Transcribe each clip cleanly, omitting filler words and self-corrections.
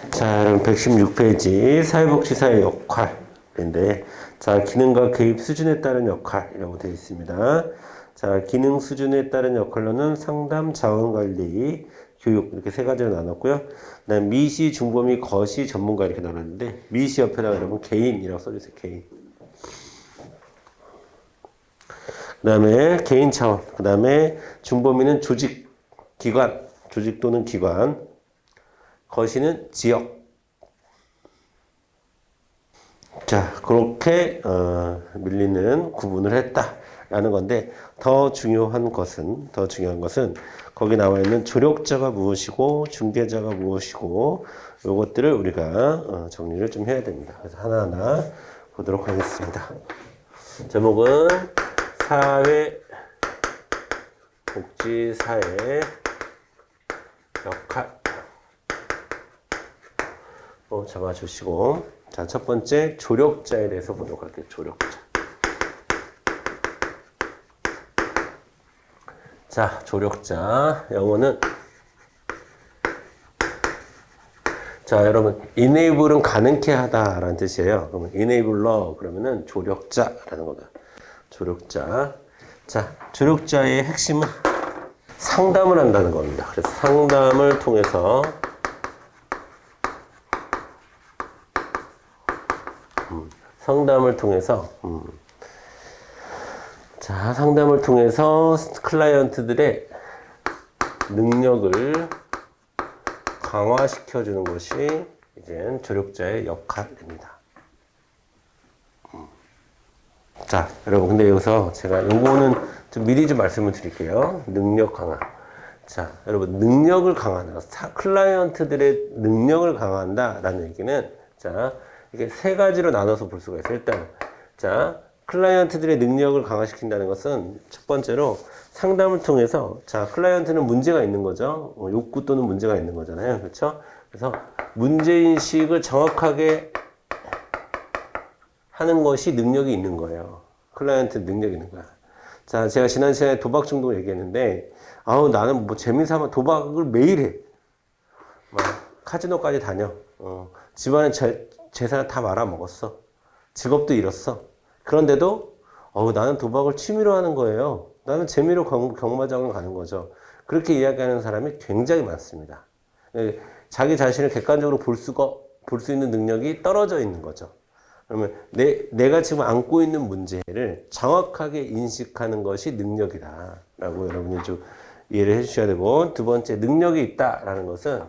자, 여러분 116페이지 사회복지사의 역할인데, 자, 기능과 개입 수준에 따른 역할이라고 되어 있습니다. 자, 기능 수준에 따른 역할로는 상담, 자원관리, 교육 이렇게 세 가지로 나눴고요. 그다음 미시, 중범위, 거시, 전문가 이렇게 나눴는데, 미시 옆에다가 여러분 개인이라고 써주세요. 개인. 그다음에 개인 차원. 그다음에 중범위는 조직, 기관, 조직 또는 기관. 거시는 지역. 자, 그렇게 밀리는 구분을 했다라는 건데, 더 중요한 것은 거기 나와 있는 조력자가 무엇이고 중개자가 무엇이고 요것들을 우리가 정리를 좀 해야 됩니다. 그래서 하나하나 보도록 하겠습니다. 제목은 사회복지사의 역할 잡아주시고, 자, 첫 번째 조력자에 대해서 보도록 할게요. 조력자. 자, 조력자 영어는, 자, 여러분 enable은 가능케 하다라는 뜻이에요. 그러면 enabler 그러면은 조력자라는 거다. 조력자. 자, 조력자의 핵심은 상담을 한다는 겁니다. 그래서 상담을 통해서 자, 상담을 통해서 클라이언트들의 능력을 강화시켜 주는 것이 이제 조력자의 역할입니다. 자, 여러분, 근데 여기서 제가 요거는 좀 미리 좀 말씀을 드릴게요. 능력 강화. 자, 여러분, 능력을 강화한다. 클라이언트들의 능력을 강화한다라는 얘기는, 자, 이게 세 가지로 나눠서 볼 수가 있어요. 일단, 자, 클라이언트들의 능력을 강화시킨다는 것은 첫 번째로 상담을 통해서, 자, 클라이언트는 문제가 있는 거죠. 욕구 또는 문제가 있는 거잖아요. 그렇죠? 그래서 문제인식을 정확하게 하는 것이 능력이 있는 거예요. 클라이언트 능력이 있는 거야. 자, 제가 지난 시간에 도박 중독 얘기했는데, 아우, 나는 뭐 재미삼아 도박을 매일 해. 막 카지노까지 다녀. 집안에 재산을 다 말아먹었어. 직업도 잃었어. 그런데도 나는 도박을 취미로 하는 거예요. 나는 재미로 경마장을 가는 거죠. 그렇게 이야기하는 사람이 굉장히 많습니다. 자기 자신을 객관적으로 볼 수 있는 능력이 떨어져 있는 거죠. 그러면 내가 지금 안고 있는 문제를 정확하게 인식하는 것이 능력이다 라고 여러분이 좀 이해를 해 주셔야 되고, 두 번째, 능력이 있다라는 것은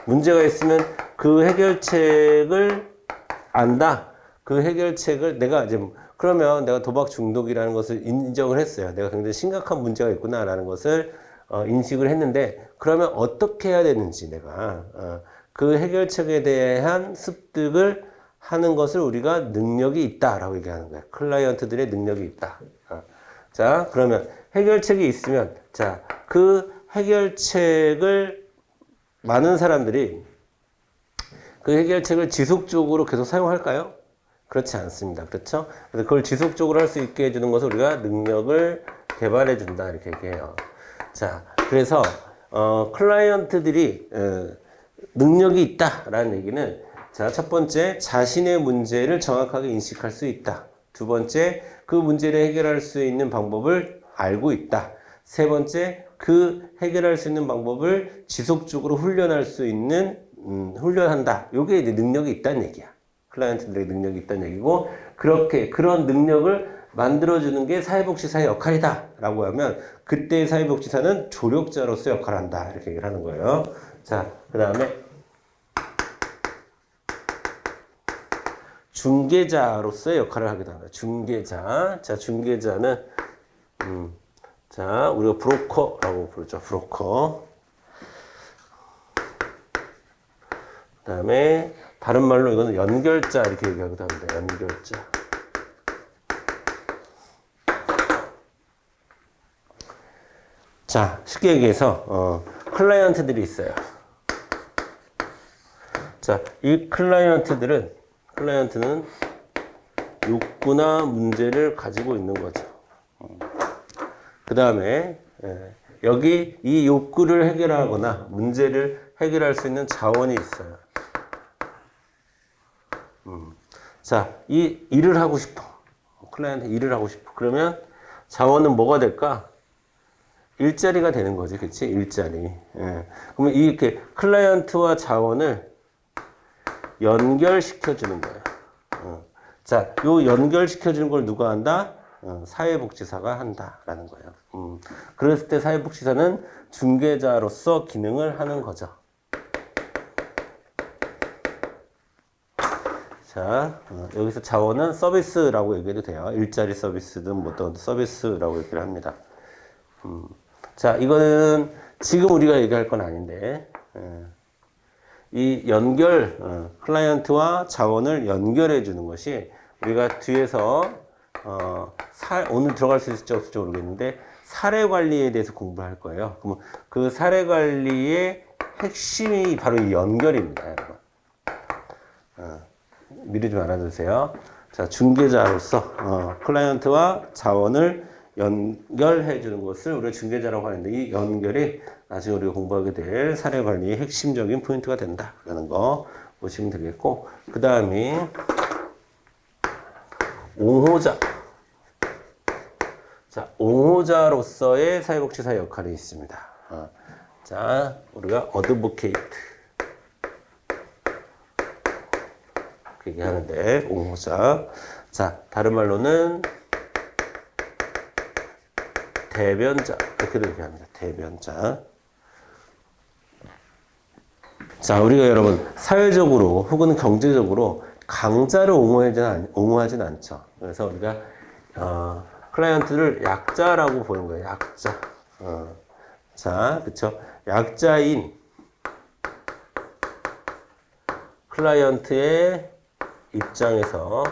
문제가 있으면 그 해결책을 안다. 그 해결책을 내가 이제, 그러면 내가 도박 중독이라는 것을 인정을 했어요. 내가 굉장히 심각한 문제가 있구나라는 것을 인식을 했는데, 그러면 어떻게 해야 되는지 내가 그 해결책에 대한 습득을 하는 것을 우리가 능력이 있다라고 얘기하는 거야. 클라이언트들의 능력이 있다. 자, 그러면 해결책이 있으면, 자, 그 해결책을 많은 사람들이 그 해결책을 지속적으로 계속 사용할까요? 그렇지 않습니다. 그렇죠? 그래서 그걸 지속적으로 할 수 있게 해주는 것을 우리가 능력을 개발해 준다 이렇게 얘기해요. 자, 그래서 클라이언트들이 능력이 있다라는 얘기는, 자, 첫 번째, 자신의 문제를 정확하게 인식할 수 있다. 두 번째, 그 문제를 해결할 수 있는 방법을 알고 있다. 세 번째, 그 해결할 수 있는 방법을 지속적으로 훈련할 수 있는 훈련한다. 요게 이제 능력이 있다는 얘기야. 클라이언트들에게 능력이 있다는 얘기고, 그런 능력을 만들어주는 게 사회복지사의 역할이다 라고 하면, 그때 사회복지사는 조력자로서 역할을 한다 이렇게 얘기를 하는 거예요. 자, 그 다음에 중개자로서의 역할을 하게 됩니다. 중개자. 자, 중개자는 자, 우리가 브로커라고 부르죠. 브로커. 그 다음에 다른 말로 이거는 연결자 이렇게 얘기하기도 합니다. 연결자. 자, 쉽게 얘기해서 클라이언트들이 있어요. 자, 이 클라이언트는 욕구나 문제를 가지고 있는 거죠. 그 다음에 여기 이 욕구를 해결하거나 문제를 해결할 수 있는 자원이 있어요. 자, 이 일을 하고 싶어. 클라이언트 일을 하고 싶어. 그러면 자원은 뭐가 될까? 일자리가 되는 거지, 그치? 일자리. 예. 그러면 이렇게 클라이언트와 자원을 연결시켜 주는 거예요. 자, 요 연결시켜 주는 걸 누가 한다? 사회복지사가 한다라는 거예요. 그랬을 때 사회복지사는 중개자로서 기능을 하는 거죠. 자, 여기서 자원은 서비스라고 얘기해도 돼요. 일자리 서비스든 뭐 어떤 서비스라고 얘기를 합니다. 자, 이거는 지금 우리가 얘기할 건 아닌데, 이 연결, 클라이언트와 자원을 연결해 주는 것이 우리가 뒤에서, 오늘 들어갈 수 있을지 없을지 모르겠는데, 사례 관리에 대해서 공부할 거예요. 그럼 그 사례 관리의 핵심이 바로 이 연결입니다, 여러분. 미리 좀 알아두세요. 자, 중개자로서, 클라이언트와 자원을 연결해 주는 것을 우리가 중개자라고 하는데, 이 연결이 나중에 우리가 공부하게 될 사례 관리의 핵심적인 포인트가 된다라는 거 보시면 되겠고, 그 다음이 옹호자. 자, 옹호자로서의 사회복지사 역할이 있습니다. 자, 우리가 어드보케이트 얘기하는데, 옹호자. 자, 다른 말로는 대변자, 이렇게도 얘기합니다. 대변자. 자, 우리가 여러분 사회적으로 혹은 경제적으로 강자를 옹호하진 않죠. 그래서 우리가 클라이언트를 약자라고 보는 거예요. 약자. 자, 그쵸? 약자인 클라이언트의 입장에서,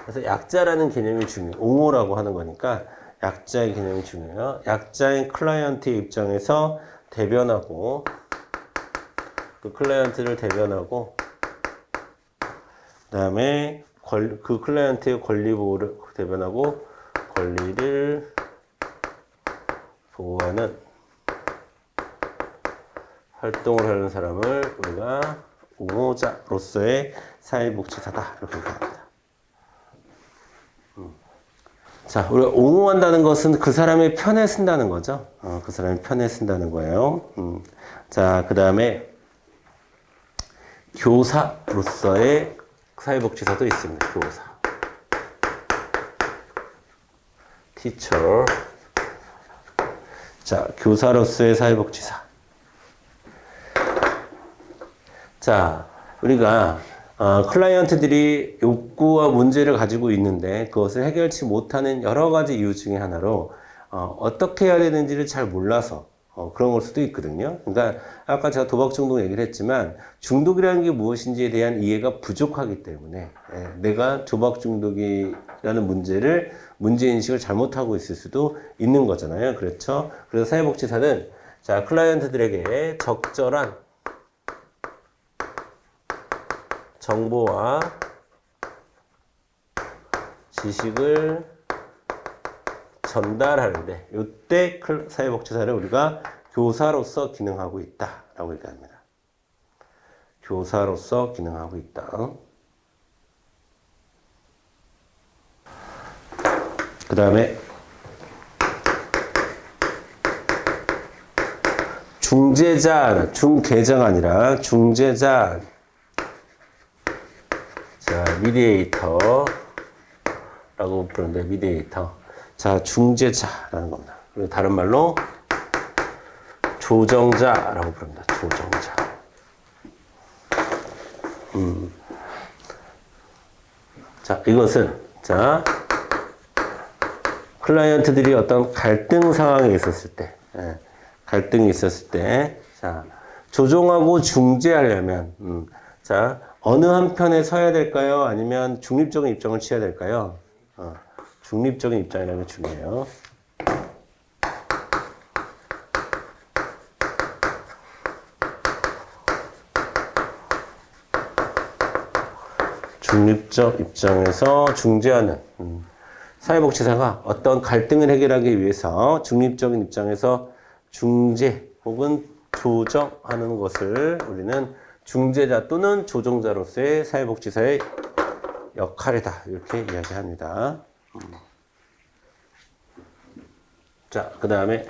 그래서 약자라는 개념이 중요해요. 옹호라고 하는 거니까 약자의 개념이 중요해요. 약자인 클라이언트의 입장에서 대변하고, 그 클라이언트를 대변하고, 그 다음에 그 클라이언트의 권리 보호를 대변하고, 권리를 보호하는 활동을 하는 사람을 우리가 옹호자로서의 사회복지사다, 이렇게 얘기합니다. 자, 우리가 옹호한다는 것은 그 사람의 편에 쓴다는 거죠. 그 사람의 편에 쓴다는 거예요. 자, 그 다음에 교사로서의 사회복지사도 있습니다. 교사. teacher. 자, 교사로서의 사회복지사. 자, 우리가 클라이언트들이 욕구와 문제를 가지고 있는데 그것을 해결치 못하는 여러 가지 이유 중에 하나로 어떻게 해야 되는지를 잘 몰라서 그런 걸 수도 있거든요. 그러니까 아까 제가 도박 중독 얘기를 했지만 중독이라는 게 무엇인지에 대한 이해가 부족하기 때문에 내가 도박 중독이라는 문제인식을 잘못하고 있을 수도 있는 거잖아요. 그렇죠? 그래서 사회복지사는 자, 클라이언트들에게 적절한 정보와 지식을 전달하는데 이때 사회복지사를 우리가 교사로서 기능하고 있다라고 얘기합니다. 교사로서 기능하고 있다. 그 다음에 중재자, 중개자가 아니라 중재자. 자, 미디에이터라고 부르는데, 미디에이터. 자, 중재자라는 겁니다. 그리고 다른 말로 조정자라고 부릅니다. 조정자. 자, 이것은, 자, 클라이언트들이 어떤 갈등 상황에 있었을 때, 갈등이 있었을 때, 자, 조정하고 중재하려면, 자, 어느 한편에 서야 될까요? 아니면 중립적인 입장을 취해야 될까요? 중립적인 입장이라는 게 중요해요. 중립적 입장에서 중재하는. 사회복지사가 어떤 갈등을 해결하기 위해서 중립적인 입장에서 중재 혹은 조정하는 것을 우리는 중재자 또는 조정자로서의 사회복지사의 역할이다. 이렇게 이야기합니다. 자, 그 다음에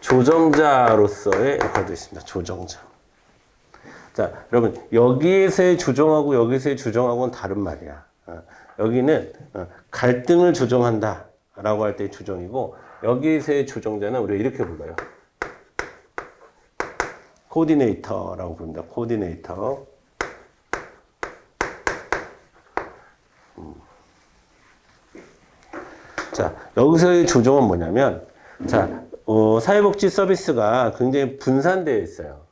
조정자로서의 역할도 있습니다. 조정자. 자, 여러분 여기에서의 조정하고 여기서의 조정하고는 다른 말이야. 여기는 갈등을 조정한다 라고 할 때의 조정이고, 여기에서의 조정자는 우리가 이렇게 불러요. 코디네이터라고 부릅니다. 코디네이터. 자, 여기서의 조정은 뭐냐면, 자, 사회복지 서비스가 굉장히 분산되어 있어요.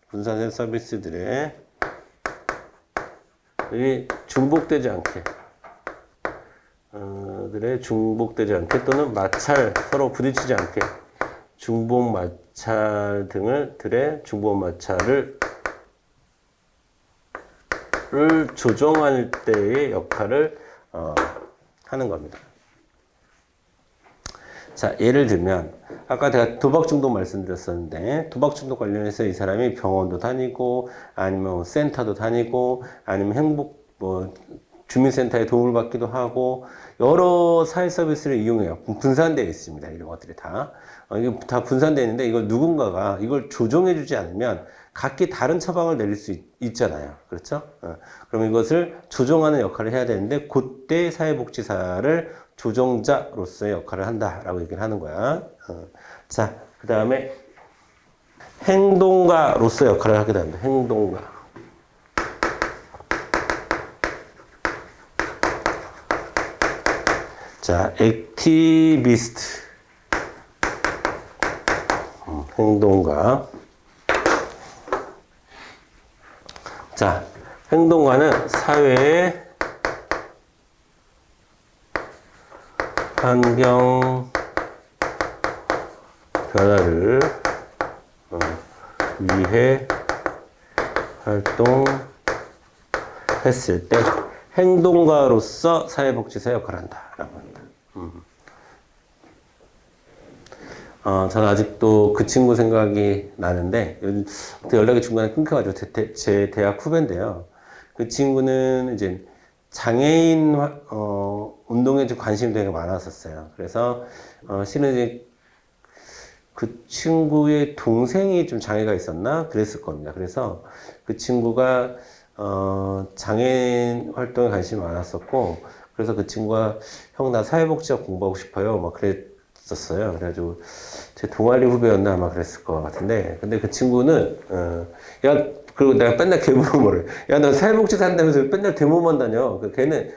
분산된 서비스들이 중복되지 않게, 또는 서로 부딪히지 않게, 중복 마찰 들의 중복 마찰을 조정할 때의 역할을 하는 겁니다. 자, 예를 들면 아까 제가 도박 중독 말씀드렸었는데, 도박 중독 관련해서 이 사람이 병원도 다니고 아니면 센터도 다니고 아니면 주민센터에 도움을 받기도 하고 여러 사회 서비스를 이용해요. 분산되어 있습니다. 이런 것들이 다. 이게 다 분산되어 있는데, 이걸 누군가가 이걸 조정해 주지 않으면 각기 다른 처방을 내릴 수 있잖아요. 그렇죠? 그럼 이것을 조정하는 역할을 해야 되는데, 그때 사회복지사를 조정자로서의 역할을 한다라고 얘기를 하는 거야. 자, 그 다음에 행동가로서의 역할을 하게 됩니다. 행동가. 자, 액티비스트. 행동가. 자, 행동가는 사회의 환경 변화를 위해 활동했을 때 행동가로서 사회복지사 역할을 한다라고 합니다. 저는 아직도 그 친구 생각이 나는데, 연락이 중간에 끊겨가지고 제 대학 후배인데요. 그 친구는 이제 장애인 운동에 좀 관심이 되게 많았었어요. 그래서 실은 이제 그 친구의 동생이 좀 장애가 있었나 그랬을 겁니다. 그래서 그 친구가 장애인 활동에 관심이 많았었고, 그래서 그 친구가 형 나 사회복지학 공부하고 싶어요 막 그랬었어요. 그래가지고 제 동아리 후배였나 아마 그랬을 것 같은데, 근데 그 친구는 그리고 내가 맨날 걔물어보래. 야, 너 사회복지사 한다면서 맨날 대모만 다녀. 걔는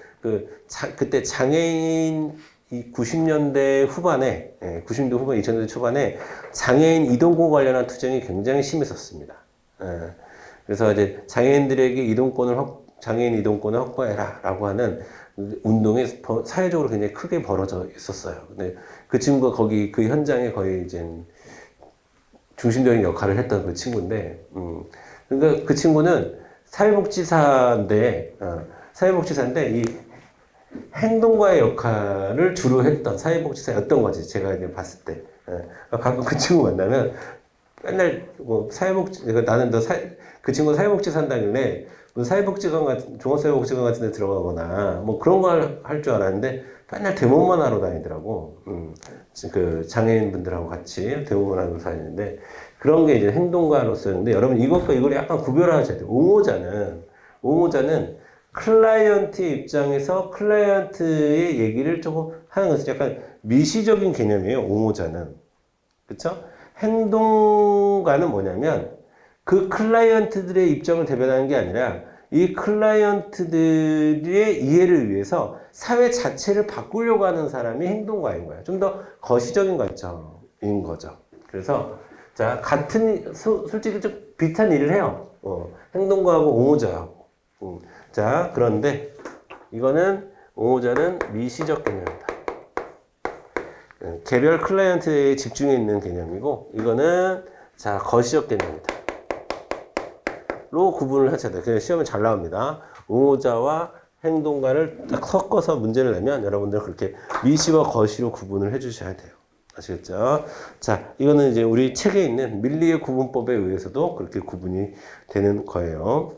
그때 장애인 90년대 후반에, 90년대 후반, 2000년대 초반에 장애인 이동권 관련한 투쟁이 굉장히 심했었습니다. 그래서 이제 장애인 이동권을 확보해라라고 하는 운동이 사회적으로 굉장히 크게 벌어져 있었어요. 근데 그 친구가 그 현장에 거의 이제 중심적인 역할을 했던 그 친구인데, 그러니까 그 친구는 사회복지사인데 이 행동가의 역할을 주로 했던 사회복지사였던 거지. 제가 이제 봤을 때. 가끔 그 친구 만나면 맨날 나는 그 친구 사회복지사 한다길래 종합사회복지관 같은 데 들어가거나 그런 걸 할 줄 알았는데 맨날 대모만 하러 다니더라고. 그 장애인분들하고 같이 대모만 하러 다니는데, 그런 게 이제 행동가로서였는데, 여러분 이것과 이걸 약간 구별하셔야 돼요. 옹호자는 클라이언트 입장에서 클라이언트의 얘기를 조금 하는 것은 약간 미시적인 개념이에요. 옹호자는. 그쵸? 행동가는 뭐냐면 그 클라이언트들의 입장을 대변하는 게 아니라 이 클라이언트들의 이해를 위해서 사회 자체를 바꾸려고 하는 사람이 행동가인 거야. 좀 더 거시적인 관점인 거죠. 그래서 자, 솔직히 좀 비슷한 일을 해요. 행동가하고 옹호자하고. 자, 그런데 이거는 옹호자는 미시적 개념이다. 개별 클라이언트에 집중해 있는 개념이고, 이거는 자, 거시적 개념이다. 응호자로 구분을 하셔야 돼요. 그래서 시험에 잘 나옵니다. 응호자와 행동가를 딱 섞어서 문제를 내면 여러분들 그렇게 미시와 거시로 구분을 해 주셔야 돼요. 아시겠죠? 자, 이거는 이제 우리 책에 있는 밀리의 구분법에 의해서도 그렇게 구분이 되는 거예요.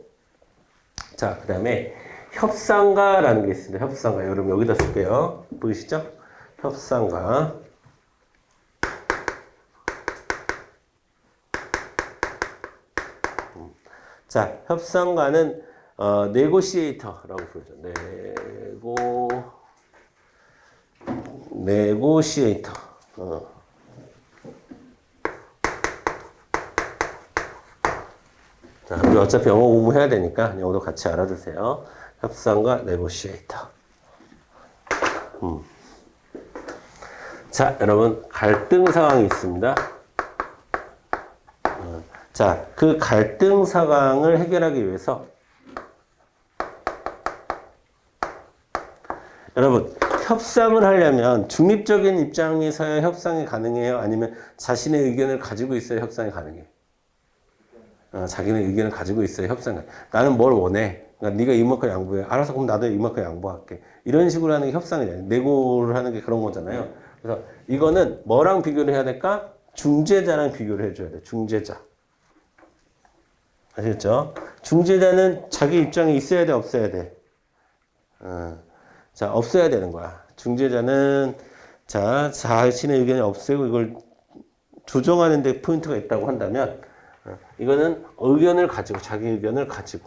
자, 그 다음에 협상가라는 게 있습니다. 협상가. 여러분 여기다 쓸게요. 보이시죠? 협상가. 자, 협상가는 네고시에이터라고 부르죠. 네고시에이터. 자, 우리 어차피 영어 공부해야 되니까 영어도 같이 알아두세요. 협상가, 네고시에이터. 자, 여러분 갈등 상황이 있습니다. 자, 그 갈등 상황을 해결하기 위해서 여러분 협상을 하려면 중립적인 입장에서야 협상이 가능해요? 아니면 자신의 의견을 가지고 있어야 협상이 가능해요? 자기는 의견을 가지고 있어야 협상이 가능해요. 나는 뭘 원해? 그러니까 네가 이만큼 양보해. 알아서 그럼 나도 이만큼 양보할게. 이런 식으로 하는 게 협상이잖아요. 내고를 하는 게 그런 거잖아요. 그래서 이거는 뭐랑 비교를 해야 될까? 중재자랑 비교를 해줘야 돼. 중재자. 아시겠죠? 중재자는 자기 입장에 있어야 돼, 없어야 돼? 자, 없어야 되는 거야. 중재자는 자, 자신의 의견이 없애고 이걸 조정하는 데 포인트가 있다고 한다면 이거는 의견을 가지고 자기 의견을 가지고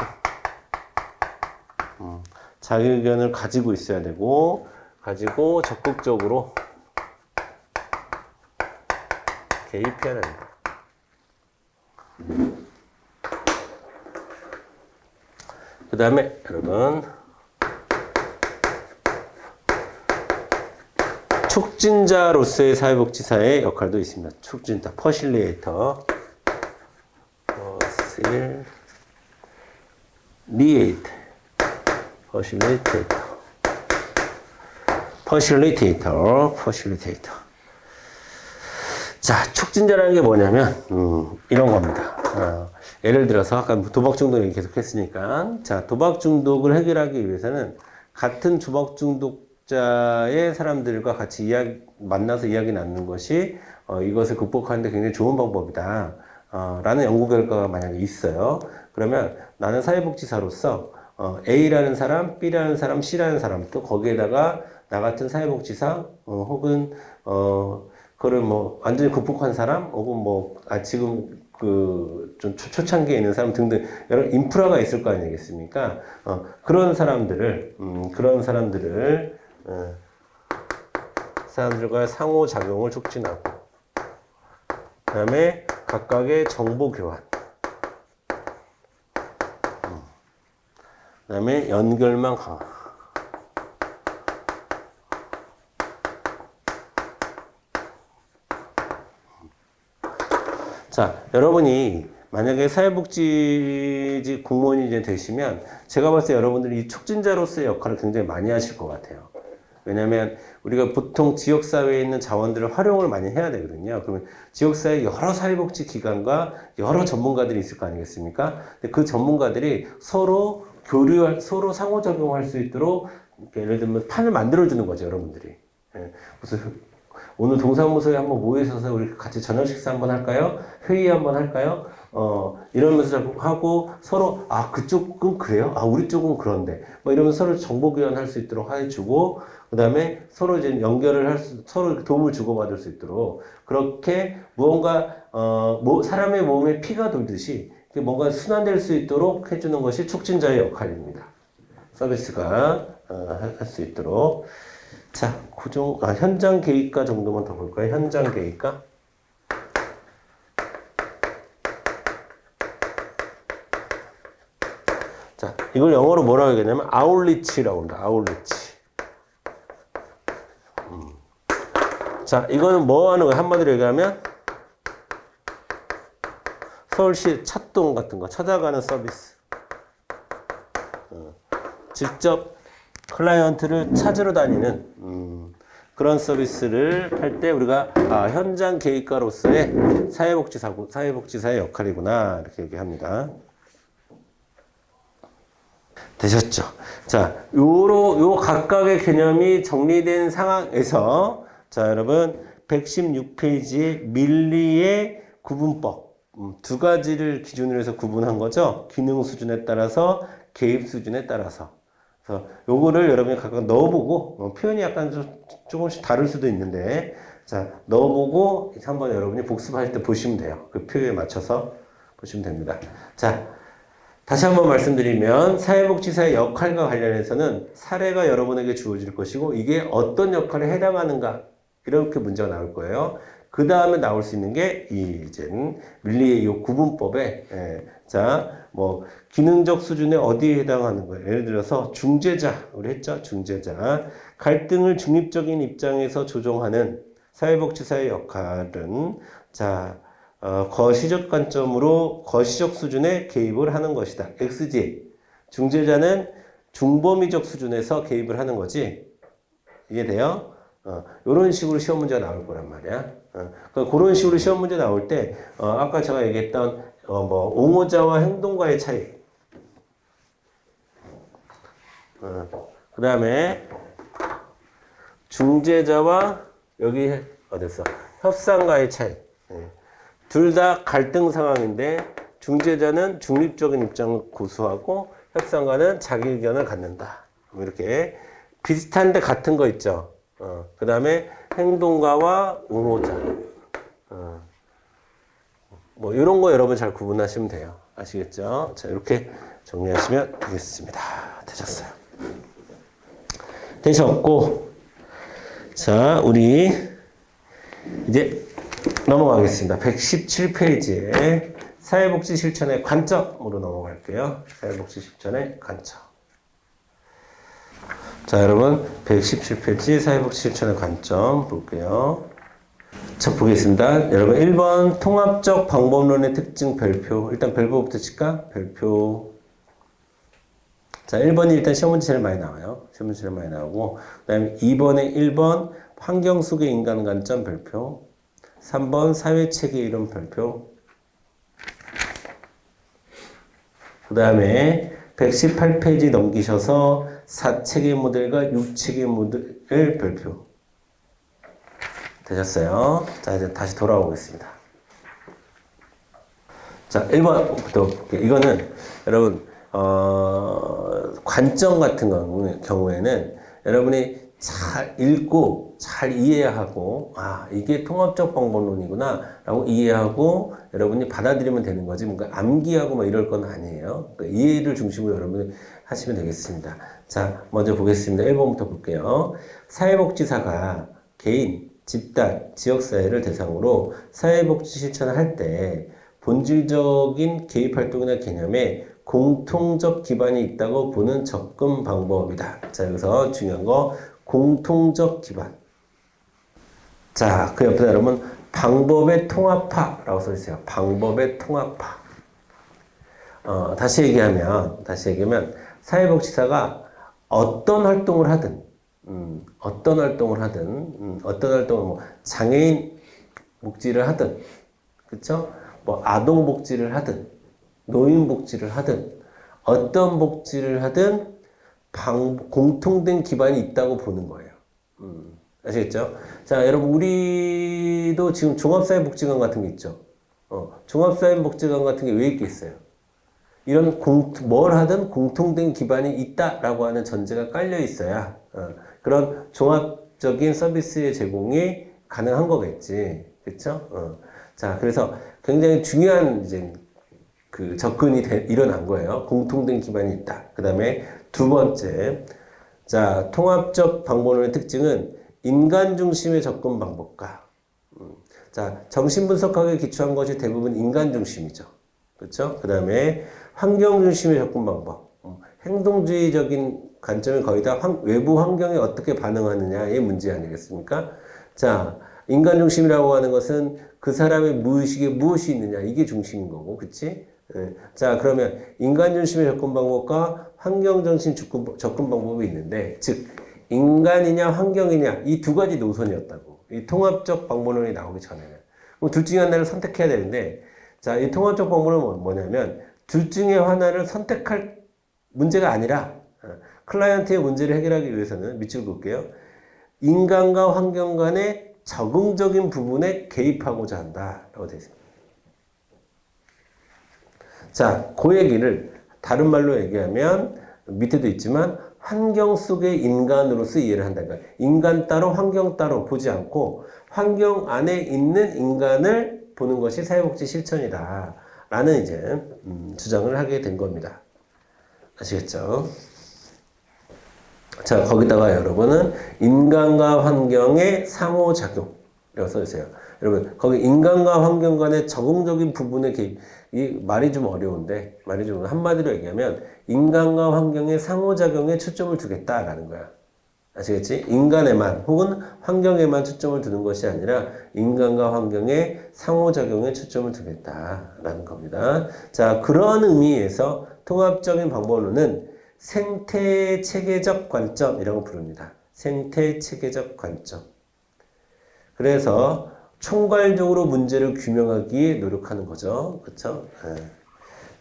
자기 의견을 가지고 있어야 되고 가지고 적극적으로 개입해야 됩니다. 그 다음에 여러분 촉진자로서의 사회복지사의 역할도 있습니다. 촉진자, 퍼실리에이터, 퍼실리테이터. 자, 촉진자라는 게 뭐냐면 이런 겁니다. 예를 들어서 아까 도박 중독 얘기 계속 했으니까 자, 도박 중독을 해결하기 위해서는 같은 도박 중독자의 사람들과 같이 만나서 이야기 나누는 것이 이것을 극복하는 데 굉장히 좋은 방법이다. 라는 연구 결과가 만약에 있어요. 그러면 나는 사회복지사로서 A라는 사람, B라는 사람, C라는 사람 또 거기에다가 나 같은 사회복지사 혹은 그거를 뭐 완전히 극복한 사람 혹은 뭐 지금 그 좀 초창기에 있는 사람 등등 여러 인프라가 있을 거 아니겠습니까? 그런 사람들을 사람들과 상호작용을 촉진하고 그다음에 각각의 정보 교환 그다음에 연결망 강화 자, 여러분이 만약에 사회복지직 공무원이 이제 되시면 제가 봤을 때 여러분들이 이 촉진자로서의 역할을 굉장히 많이 하실 것 같아요. 왜냐하면 우리가 보통 지역사회에 있는 자원들을 활용을 많이 해야 되거든요. 그러면 지역사회 여러 사회복지 기관과 여러 전문가들이 있을 거 아니겠습니까? 근데 그 전문가들이 서로 서로 상호작용할 수 있도록 예를 들면 판을 만들어주는 거죠, 여러분들이. 무슨 오늘 동사무소에 한번 모여서 우리 같이 저녁 식사 한번 할까요? 회의 한번 할까요? 이러면서 하고 서로 그쪽은 그래요? 우리 쪽은 그런데 뭐 이러면서 서로 정보 교환할 수 있도록 해주고 그 다음에 서로 이제 연결을 서로 도움을 주고받을 수 있도록 그렇게 무언가 사람의 몸에 피가 돌듯이 뭔가 순환될 수 있도록 해주는 것이 촉진자의 역할입니다. 서비스가 할 수 있도록. 자, 현장 계획과 정도만 더 볼까요? 현장 계획과. 자, 이걸 영어로 뭐라고 하겠냐면 아웃리치라고 합니다. 아웃리치. 자, 이거는 뭐 하는 거예요? 한마디로 얘기하면 서울시 찻동 같은 거 찾아가는 서비스. 직접 클라이언트를 찾으러 다니는 그런 서비스를 할 때 우리가 현장 계획가로서의 사회복지사의 역할이구나 이렇게 얘기합니다. 되셨죠? 자, 요 각각의 개념이 정리된 상황에서, 자, 여러분, 116페이지 밀리의 구분법. 두 가지를 기준으로 해서 구분한 거죠. 기능 수준에 따라서, 개입 수준에 따라서. 그래서 요거를 여러분이 각각 넣어보고, 표현이 약간 조금씩 다를 수도 있는데, 자, 넣어보고, 한번 여러분이 복습할 때 보시면 돼요. 그 표에 맞춰서 보시면 됩니다. 자, 다시 한번 말씀드리면 사회복지사의 역할과 관련해서는 사례가 여러분에게 주어질 것이고 이게 어떤 역할에 해당하는가 이렇게 문제가 나올 거예요. 그 다음에 나올 수 있는 게 이제 밀리의 이 구분법에 자, 뭐 기능적 수준에 어디에 해당하는 거예요. 예를 들어서 중재자 우리 했죠. 중재자 갈등을 중립적인 입장에서 조정하는 사회복지사의 역할은 자 거시적 관점으로 거시적 수준에 개입을 하는 것이다. XG. 중재자는 중범위적 수준에서 개입을 하는 거지. 이해돼요? 이런 식으로 시험 문제가 나올 거란 말이야. 그런 식으로 시험 문제 나올 때, 아까 제가 얘기했던, 옹호자와 행동가의 차이. 그 다음에, 중재자와, 여기, 어딨어? 협상가의 차이. 둘 다 갈등 상황인데 중재자는 중립적인 입장을 고수하고 협상가는 자기 의견을 갖는다. 이렇게 비슷한데 같은 거 있죠. 그 다음에 행동가와 옹호자. 뭐 이런 거 여러분 잘 구분하시면 돼요. 아시겠죠? 자 이렇게 정리하시면 되겠습니다. 되셨어요. 되셨고 자 우리 이제 넘어가겠습니다. 117페이지에 사회복지 실천의 관점으로 넘어갈게요. 사회복지 실천의 관점. 자, 여러분 117페이지 사회복지 실천의 관점 볼게요. 자, 보겠습니다. 여러분 1번 통합적 방법론의 특징 별표. 일단 별표부터 칠까? 별표. 자, 1번이 일단 시험 문제 제일 많이 나와요. 시험 문제 제일 많이 나오고 그 다음에 2번에 1번 환경 속의 인간 관점 별표. 3번 사회체계 이론 별표. 그 다음에 118페이지 넘기셔서 4체계 모델과 6체계 모델 별표. 되셨어요? 자, 이제 다시 돌아오겠습니다. 자, 1번부터 볼게요. 이거는 여러분, 관점 같은 경우에는 여러분이 잘 읽고 잘 이해하고 이게 통합적 방법론이구나 라고 이해하고 여러분이 받아들이면 되는 거지 뭔가 암기하고 막 이럴 건 아니에요. 그러니까 이해를 중심으로 여러분이 하시면 되겠습니다. 자 먼저 보겠습니다. 1번부터 볼게요. 사회복지사가 개인, 집단, 지역사회를 대상으로 사회복지 실천을 할 때 본질적인 개입활동이나 개념에 공통적 기반이 있다고 보는 접근 방법이다. 자 여기서 중요한 거 공통적 기반. 자, 그 옆에 여러분 방법의 통합화라고 써 있어요. 방법의 통합화. 다시 얘기하면 사회복지사가 어떤 활동을 하든 뭐 장애인 복지를 하든 그렇죠? 뭐 아동 복지를 하든 노인 복지를 하든 어떤 복지를 하든 공통된 기반이 있다고 보는 거예요. 아시겠죠? 자, 여러분, 우리도 지금 종합사회복지관 같은 게 있죠. 종합사회복지관 같은 게 왜 있겠어요? 이런 뭘 하든 공통된 기반이 있다라고 하는 전제가 깔려 있어야 그런 종합적인 서비스의 제공이 가능한 거겠지. 그렇죠? 자, 그래서 굉장히 중요한 이제 그 접근이 일어난 거예요. 공통된 기반이 있다. 그 다음에 두 번째, 자 통합적 방법론의 특징은 인간 중심의 접근 방법과 자 정신분석학에 기초한 것이 대부분 인간 중심이죠. 그렇죠? 그 다음에 환경 중심의 접근 방법, 행동주의적인 관점이 거의 다 외부 환경에 어떻게 반응하느냐의 문제 아니겠습니까? 자 인간 중심이라고 하는 것은 그 사람의 무의식에 무엇이 있느냐 이게 중심인 거고, 그치? 자 그러면 인간 중심의 접근 방법과 환경 중심 접근 방법이 있는데, 즉 인간이냐 환경이냐 이 두 가지 노선이었다고. 이 통합적 방법론이 나오기 전에는 그럼 둘 중에 하나를 선택해야 되는데, 자 이 통합적 방법론은 뭐냐면 둘 중에 하나를 선택할 문제가 아니라 클라이언트의 문제를 해결하기 위해서는 밑줄 볼게요. 인간과 환경 간의 적응적인 부분에 개입하고자 한다라고 되어 있습니다. 자, 그 얘기를 다른 말로 얘기하면 밑에도 있지만 환경 속의 인간으로서 이해를 한다는 거예요. 인간 따로 환경 따로 보지 않고 환경 안에 있는 인간을 보는 것이 사회복지 실천이다 라는 이제 주장을 하게 된 겁니다. 아시겠죠? 자, 거기다가 여러분은 인간과 환경의 상호작용이라고 써주세요. 여러분, 거기 인간과 환경 간의 적응적인 부분의 개입, 이 말이 좀 어려운데, 말이 좀 한마디로 얘기하면 인간과 환경의 상호작용에 초점을 두겠다라는 거야. 아시겠지? 인간에만 혹은 환경에만 초점을 두는 것이 아니라 인간과 환경의 상호작용에 초점을 두겠다라는 겁니다. 자, 그런 의미에서 통합적인 방법론은 생태체계적 관점이라고 부릅니다. 생태체계적 관점. 그래서 총괄적으로 문제를 규명하기 노력하는 거죠. 그렇죠? 네.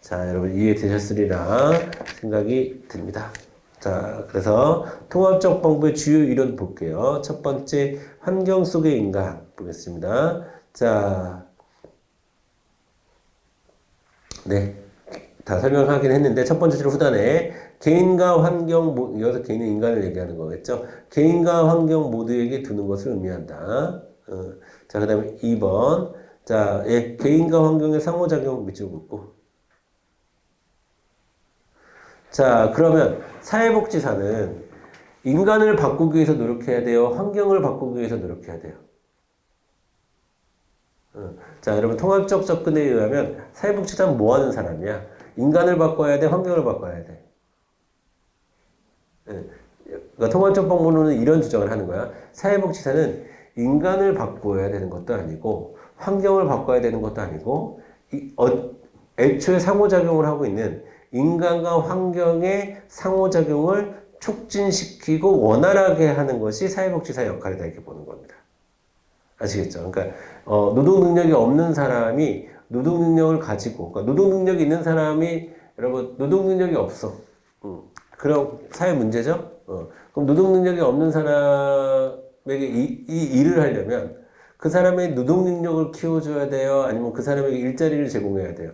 자, 여러분 이해되셨으리라 생각이 듭니다. 자, 그래서 통합적 방법의 주요 이론 볼게요. 첫 번째, 환경 속의 인간 보겠습니다. 자, 네. 다 설명하긴 했는데, 첫 번째 줄 후단에, 개인과 환경, 여기서 개인은 인간을 얘기하는 거겠죠. 개인과 환경 모두에게 두는 것을 의미한다. 자, 그 다음에 2번. 자, 예, 개인과 환경의 상호작용 밑줄 긋고. 자, 그러면 사회복지사는 인간을 바꾸기 위해서 노력해야 돼요? 환경을 바꾸기 위해서 노력해야 돼요? 자, 여러분 통합적 접근에 의하면 사회복지사는 뭐 하는 사람이야? 인간을 바꿔야 돼? 환경을 바꿔야 돼? 그러니까 통합적 방법론은 이런 주장을 하는 거야. 사회복지사는 인간을 바꿔야 되는 것도 아니고 환경을 바꿔야 되는 것도 아니고 애초에 상호작용을 하고 있는 인간과 환경의 상호작용을 촉진시키고 원활하게 하는 것이 사회복지사의 역할이다 이렇게 보는 겁니다. 아시겠죠? 그러니까 노동 능력이 없는 사람이 노동 능력을 가지고, 그러니까 노동 능력이 있는 사람이 여러분 노동 능력이 없어. 그럼 사회 문제죠? 그럼 노동 능력이 없는 사람에게 이 일을 하려면 그 사람의 노동 능력을 키워줘야 돼요? 아니면 그 사람에게 일자리를 제공해야 돼요?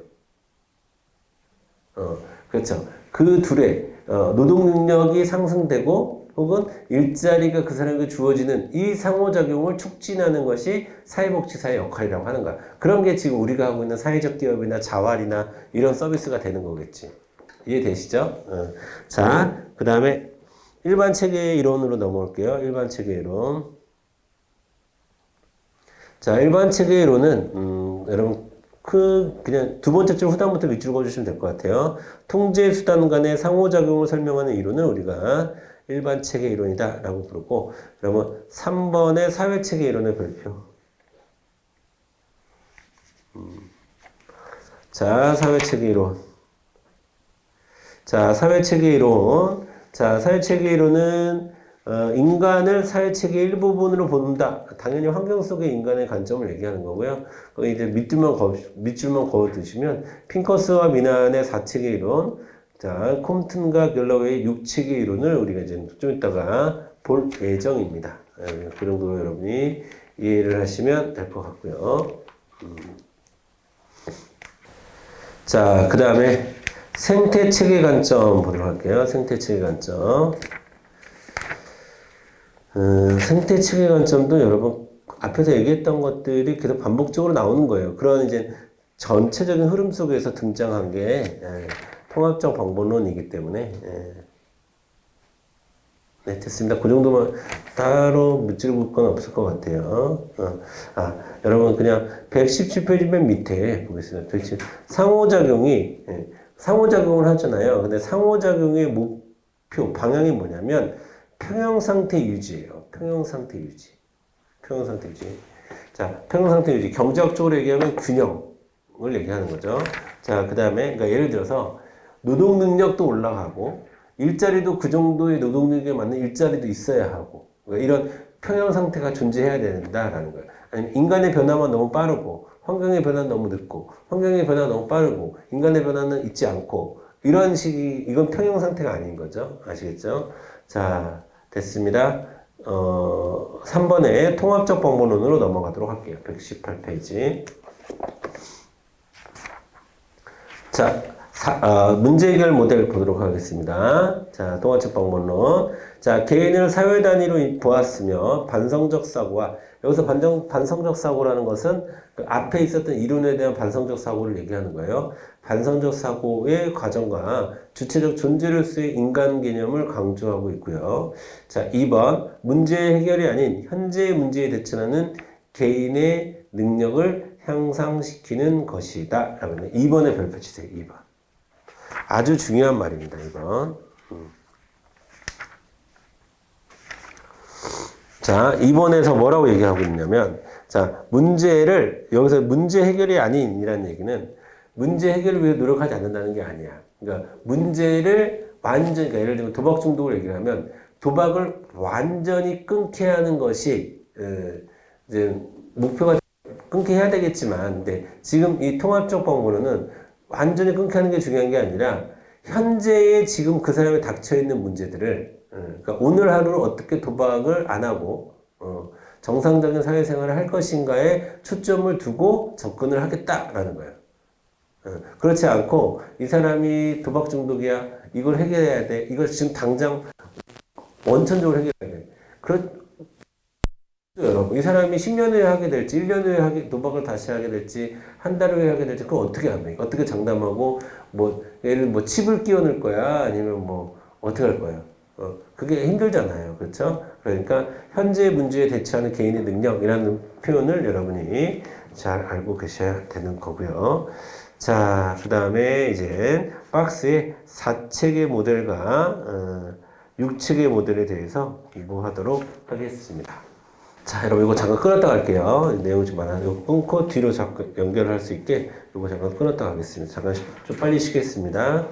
그렇죠. 그 둘의 노동 능력이 상승되고 혹은 일자리가 그 사람에게 주어지는 이 상호작용을 促진하는 것이 사회복지사의 역할이라고 하는 거야. 그런 게 지금 우리가 하고 있는 사회적 기업이나 자활이나 이런 서비스가 되는 거겠지. 이해되시죠? 자, 그 다음에 일반 체계 이론으로 넘어올게요. 일반 체계 이론. 자, 일반 체계 이론은 여러분 그냥 두 번째 줄 후단부터 밑줄 그어주시면 될 것 같아요. 통제 수단 간의 상호작용을 설명하는 이론을 우리가 일반 체계 이론이다 라고 부르고, 그러면 3번의 사회 체계 이론의 별표. 자, 사회 체계 이론. 자, 사회 체계 이론. 자, 사회 체계 이론은 인간을 사회 체계의 일부분으로 본다. 당연히 환경 속의 인간의 관점을 얘기하는 거고요. 거기 이제 밑줄만 그어두시면 핑커스와 미난의 4체계 이론, 자, 콤튼과 갤러웨이의 6체계 이론을 우리가 이제 좀 이따가 볼 예정입니다. 그 정도로 여러분이 이해를 하시면 될 것 같고요. 자, 그 다음에 생태체계 관점 보도록 할게요. 생태체계 관점. 생태체계 관점도 여러분 앞에서 얘기했던 것들이 계속 반복적으로 나오는 거예요. 그런 이제 전체적인 흐름 속에서 등장한 게 통합적 방법론이기 때문에 네, 됐습니다. 그 정도만 따로 밑줄 볼 건 없을 것 같아요. 여러분 그냥 117페이지 맨 밑에 보겠습니다. 도대체 상호작용을 하잖아요. 근데 상호작용의 목표, 방향이 뭐냐면 평형상태 유지예요. 평형상태 유지. 자, 평형상태 유지. 경제학적으로 얘기하면 균형을 얘기하는 거죠. 자, 그 다음에, 그러니까 예를 들어서, 노동 능력도 올라가고, 일자리도 그 정도의 노동 능력에 맞는 일자리도 있어야 하고, 그러니까 이런 평형상태가 존재해야 된다라는 거예요. 아니면 인간의 변화만 너무 빠르고, 환경의 변화는 너무 늦고, 환경의 변화가 너무 빠르고, 인간의 변화는 있지 않고, 이런 식이, 이건 평형 상태가 아닌 거죠. 아시겠죠? 자, 됐습니다. 3번에 통합적 방법론으로 넘어가도록 할게요. 118페이지. 자, 문제 해결 모델 보도록 하겠습니다. 자, 통합적 방법론. 자, 개인을 사회 단위로 보았으며 반성적 사고와, 여기서 반성적 사고라는 것은 그 앞에 있었던 이론에 대한 반성적 사고를 얘기하는 거예요. 반성적 사고의 과정과 주체적 존재로서의 인간 개념을 강조하고 있고요. 자, 2번. 문제 해결이 아닌 현재의 문제에 대처하는 개인의 능력을 향상시키는 것이다. 라고 했네. 2번에 별표 치세요. 2번. 아주 중요한 말입니다. 2번. 자, 2번에서 뭐라고 얘기하고 있냐면, 자, 여기서 문제 해결이 아닌이라는 얘기는 문제 해결을 위해 노력하지 않는다는 게 아니야. 그러니까 문제를 완전히, 그러니까 예를 들면 도박 중독을 얘기를 하면 도박을 완전히 끊게 하는 것이, 이제 목표가 끊게 해야 되겠지만, 근데 지금 이 통합적 방법으로는 완전히 끊게 하는 게 중요한 게 아니라 현재에 지금 그 사람이 닥쳐있는 문제들을, 그러니까 오늘 하루를 어떻게 도박을 안 하고 정상적인 사회생활을 할 것인가에 초점을 두고 접근을 하겠다라는 거예요. 그렇지 않고 이 사람이 도박 중독이야, 이걸 해결해야 돼, 이걸 지금 당장 원천적으로 해결해야 돼. 여러분, 이 사람이 10년 후에 하게 될지, 1년 후에 도박을 다시 하게 될지, 한 달 후에 하게 될지, 그걸 어떻게 합니까? 어떻게 장담하고, 얘를 칩을 끼워 넣을 거야? 아니면 어떻게 할 거야? 그게 힘들잖아요. 그렇죠? 그러니까, 현재 문제에 대처하는 개인의 능력이라는 표현을 여러분이 잘 알고 계셔야 되는 거고요. 자, 그 다음에 이제, 박스에 4책의 모델과, 6책의 모델에 대해서 공부하도록 하겠습니다. 자, 여러분 이거 잠깐 끊었다 갈게요. 내용이 좀 많아요. 이거 끊고 뒤로 자꾸 연결할 수 있게 이거 잠깐 끊었다 가겠습니다. 잠깐 좀 빨리 쉬겠습니다.